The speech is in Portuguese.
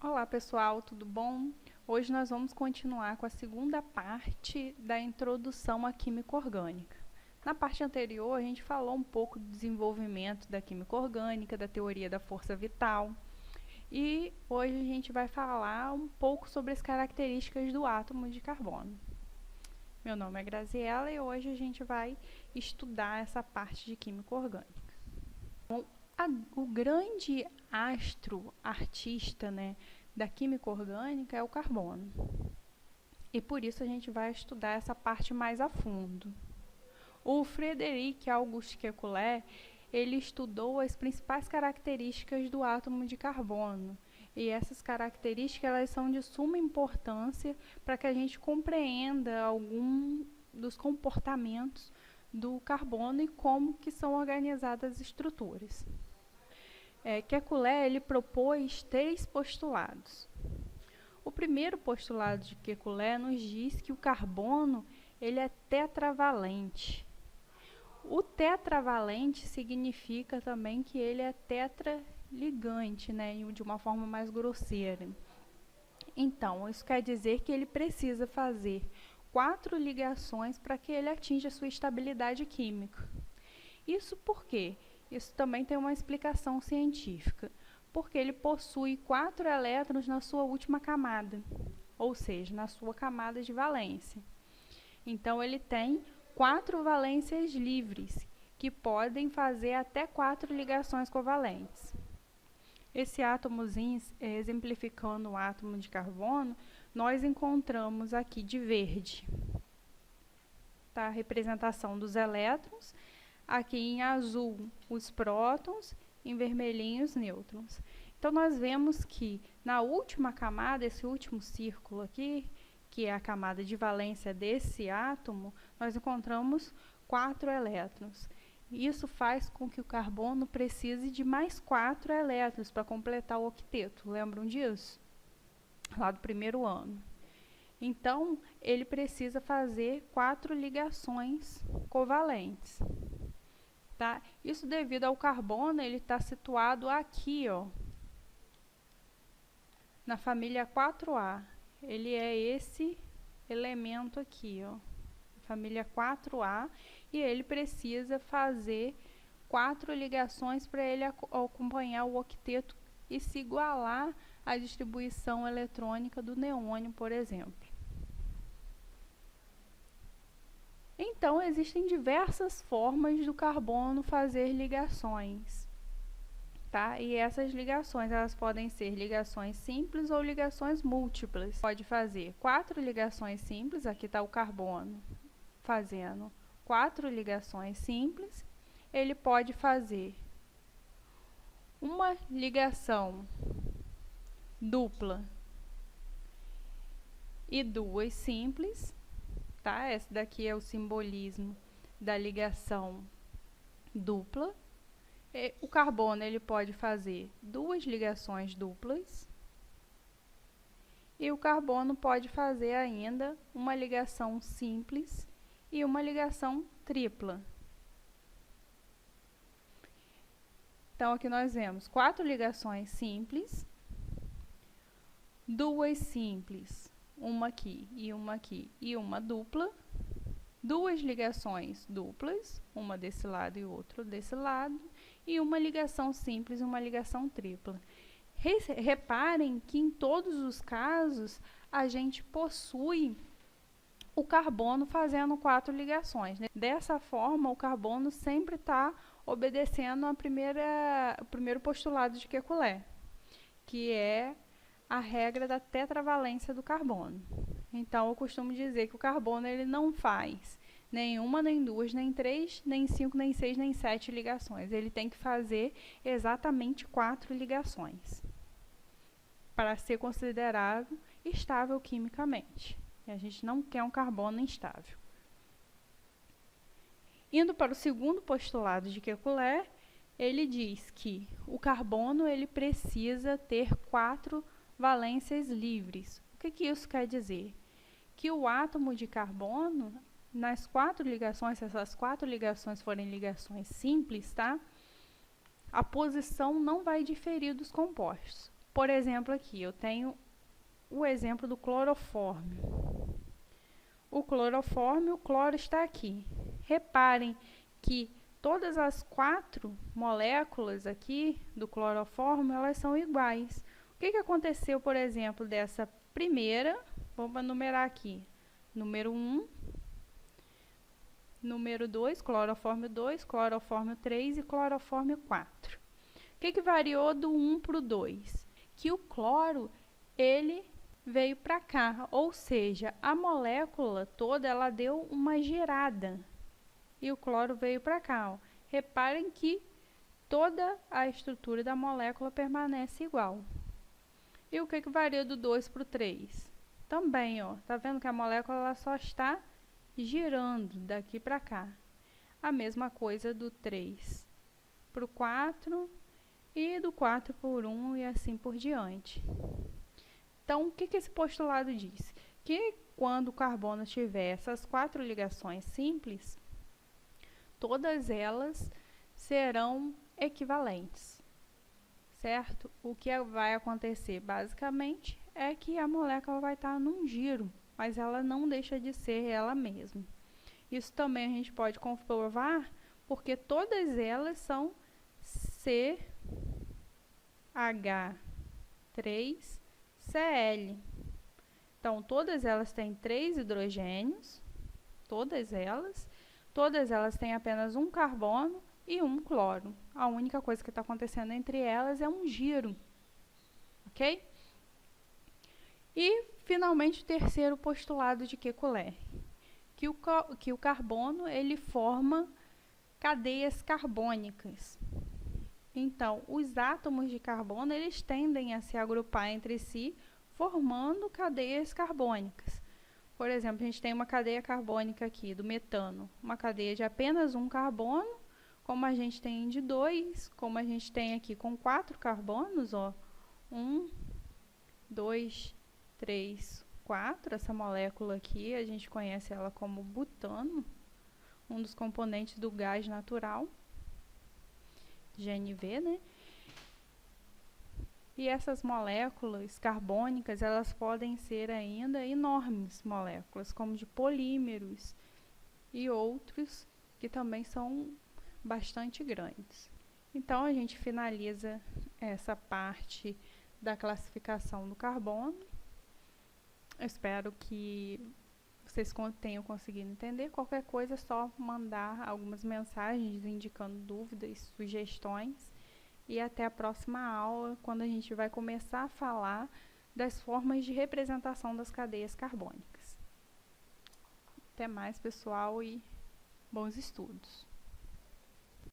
Olá pessoal, tudo bom? Hoje nós vamos continuar com a segunda parte da introdução à química orgânica. Na parte anterior a gente falou um pouco do desenvolvimento da química orgânica, da teoria da força vital, e hoje a gente vai falar um pouco sobre as características do átomo de carbono. Meu nome é Graziela e hoje a gente vai estudar essa parte de química orgânica. Bom, o grande artista, da química orgânica é o carbono. E por isso a gente vai estudar essa parte mais a fundo. O Frederic Auguste Kekulé, ele estudou as principais características do átomo de carbono. E essas características elas são de suma importância para que a gente compreenda algum dos comportamentos do carbono e como que são organizadas as estruturas. Kekulé ele propôs 3 postulados. O primeiro postulado de Kekulé nos diz que o carbono ele é tetravalente. O tetravalente significa também que ele é tetraligante, de uma forma mais grosseira. Então, isso quer dizer que ele precisa fazer 4 ligações para que ele atinja a sua estabilidade química. Isso por quê? Isso também tem uma explicação científica, porque ele possui 4 elétrons na sua última camada, ou seja, na sua camada de valência. Então, ele tem 4 valências livres, que podem fazer até 4 ligações covalentes. Esse átomozinho, exemplificando o átomo de carbono, nós encontramos aqui de verde, tá? A representação dos elétrons. Aqui em azul, os prótons, em vermelhinho, os nêutrons. Então, nós vemos que na última camada, esse último círculo aqui, que é a camada de valência desse átomo, nós encontramos 4 elétrons. Isso faz com que o carbono precise de mais 4 elétrons para completar o octeto. Lembram disso? Lá do primeiro ano. Então, ele precisa fazer 4 ligações covalentes. Tá? Isso devido ao carbono, ele está situado aqui, na família 4A. Ele é esse elemento aqui, família 4A, e ele precisa fazer 4 ligações para ele acompanhar o octeto e se igualar à distribuição eletrônica do neônio, por exemplo. Então, existem diversas formas do carbono fazer ligações, tá? E essas ligações, elas podem ser ligações simples ou ligações múltiplas. Pode fazer 4 ligações simples, aqui está o carbono fazendo 4 ligações simples. Ele pode fazer uma ligação dupla e 2 simples. Tá? Esse daqui é o simbolismo da ligação dupla. O carbono ele pode fazer 2 ligações duplas. E o carbono pode fazer ainda uma ligação simples e uma ligação tripla. Então, aqui nós vemos 4 ligações simples, 2 simples, uma aqui e uma dupla, 2 ligações duplas, uma desse lado e outra desse lado, e uma ligação simples e uma ligação tripla. Reparem que em todos os casos a gente possui o carbono fazendo 4 ligações. Dessa forma, o carbono sempre está obedecendo o primeiro postulado de Kekulé, que é a regra da tetravalência do carbono. Então, eu costumo dizer que o carbono ele não faz nenhuma, nem 2, nem 3, nem 5, nem 6, nem 7 ligações. Ele tem que fazer exatamente 4 ligações para ser considerado estável quimicamente. E a gente não quer um carbono instável. Indo para o segundo postulado de Kekulé, ele diz que o carbono ele precisa ter 4 valências livres. O que isso quer dizer? Que o átomo de carbono, nas 4 ligações, se essas 4 ligações forem ligações simples, tá? A posição não vai diferir dos compostos. Por exemplo, aqui eu tenho o exemplo do clorofórmio. O clorofórmio, o cloro está aqui. Reparem que todas as 4 moléculas aqui do clorofórmio, elas são iguais. O que aconteceu, por exemplo, dessa primeira? Vamos numerar aqui. Número 1, número 2, clorofórmio 2, clorofórmio 3 e clorofórmio 4. O que variou do 1 para o 2? Que o cloro, ele veio para cá, ou seja, a molécula toda ela deu uma girada e o cloro veio para cá. Ó. Reparem que toda a estrutura da molécula permanece igual. E o que variou do 2 para o 3? Também, ó, tá vendo que a molécula ela só está girando daqui para cá. A mesma coisa do 3 para o 4 e do 4 por 1 e assim por diante. Então, o que esse postulado diz? Que quando o carbono tiver essas 4 ligações simples, todas elas serão equivalentes, certo? O que vai acontecer, basicamente, é que a molécula vai estar num giro, mas ela não deixa de ser ela mesma. Isso também a gente pode comprovar, porque todas elas são CH3Cl. Então, todas elas têm 3 hidrogênios, todas elas têm apenas um carbono e um cloro. A única coisa que está acontecendo entre elas é um giro, ok? E, finalmente, o terceiro postulado de Kekulé, que o carbono ele forma cadeias carbônicas. Então, os átomos de carbono eles tendem a se agrupar entre si, formando cadeias carbônicas. Por exemplo, a gente tem uma cadeia carbônica aqui do metano, uma cadeia de apenas um carbono, como a gente tem de 2, como a gente tem aqui com 4 carbonos, ó, 1, 2, 3, 4. Essa molécula aqui, a gente conhece ela como butano, um dos componentes do gás natural, GNV, né? E essas moléculas carbônicas, elas podem ser ainda enormes moléculas, como de polímeros e outros que também são bastante grandes. Então, a gente finaliza essa parte da classificação do carbono. Eu espero que vocês tenham conseguido entender. Qualquer coisa é só mandar algumas mensagens indicando dúvidas, sugestões. E até a próxima aula, quando a gente vai começar a falar das formas de representação das cadeias carbônicas. Até mais, pessoal, e bons estudos!